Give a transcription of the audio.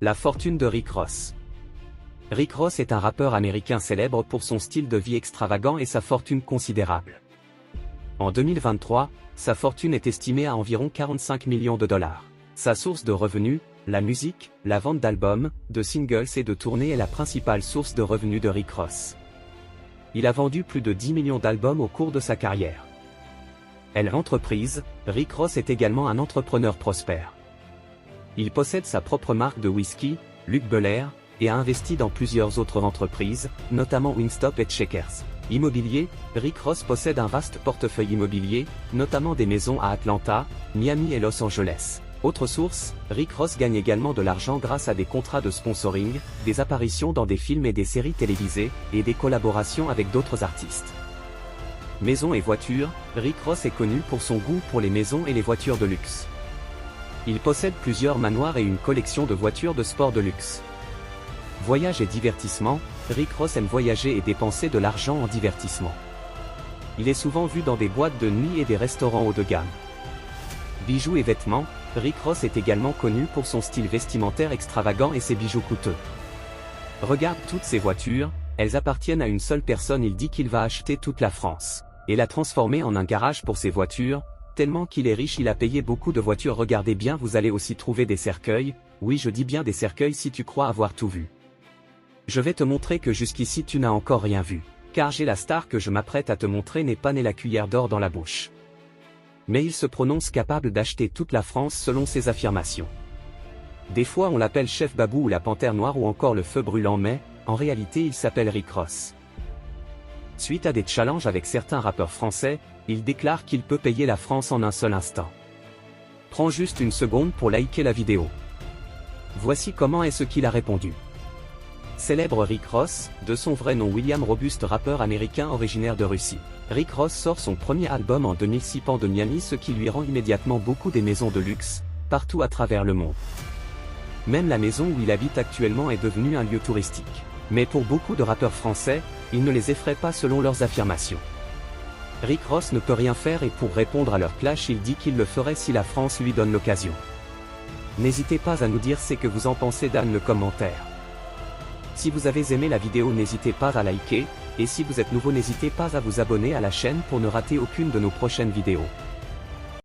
La fortune de Rick Ross. Rick Ross est un rappeur américain célèbre pour son style de vie extravagant et sa fortune considérable. En 2023, sa fortune est estimée à environ 45 millions de dollars. Sa source de revenus, la musique, la vente d'albums, de singles et de tournées est la principale source de revenus de Rick Ross. Il a vendu plus de 10 millions d'albums au cours de sa carrière. L'entreprise, Rick Ross est également un entrepreneur prospère. Il possède sa propre marque de whisky, Luc Belair, et a investi dans plusieurs autres entreprises, notamment Wingstop et Checkers. Immobilier, Rick Ross possède un vaste portefeuille immobilier, notamment des maisons à Atlanta, Miami et Los Angeles. Autre source, Rick Ross gagne également de l'argent grâce à des contrats de sponsoring, des apparitions dans des films et des séries télévisées, et des collaborations avec d'autres artistes. Maisons et voitures, Rick Ross est connu pour son goût pour les maisons et les voitures de luxe. Il possède plusieurs manoirs et une collection de voitures de sport de luxe. Voyage et divertissement, Rick Ross aime voyager et dépenser de l'argent en divertissement. Il est souvent vu dans des boîtes de nuit et des restaurants haut de gamme. Bijoux et vêtements, Rick Ross est également connu pour son style vestimentaire extravagant et ses bijoux coûteux. Regarde toutes ces voitures, elles appartiennent à une seule personne. Il dit qu'il va acheter toute la France et la transformer en un garage pour ses voitures, tellement qu'il est riche. Il a payé beaucoup de voitures. Regardez bien, vous allez aussi trouver des cercueils, oui je dis bien des cercueils si tu crois avoir tout vu. Je vais te montrer que jusqu'ici tu n'as encore rien vu, car j'ai la star que je m'apprête à te montrer n'est pas né la cuillère d'or dans la bouche. Mais il se prononce capable d'acheter toute la France selon ses affirmations. Des fois on l'appelle Chef Babou ou la Panthère Noire ou encore le Feu Brûlant, mais, en réalité il s'appelle Rick Ross. Suite à des challenges avec certains rappeurs français, il déclare qu'il peut payer la France en un seul instant. Prends juste une seconde pour liker la vidéo. Voici comment est-ce qu'il a répondu. Célèbre Rick Ross, de son vrai nom William Robuste, rappeur américain originaire de Russie. Rick Ross sort son premier album en 2006 de Miami, ce qui lui rend immédiatement beaucoup des maisons de luxe, partout à travers le monde. Même la maison où il habite actuellement est devenue un lieu touristique. Mais pour beaucoup de rappeurs français, il ne les effraie pas selon leurs affirmations. Rick Ross ne peut rien faire et pour répondre à leur clash il dit qu'il le ferait si la France lui donne l'occasion. N'hésitez pas à nous dire ce que vous en pensez dans le commentaire. Si vous avez aimé la vidéo n'hésitez pas à liker, et si vous êtes nouveau n'hésitez pas à vous abonner à la chaîne pour ne rater aucune de nos prochaines vidéos.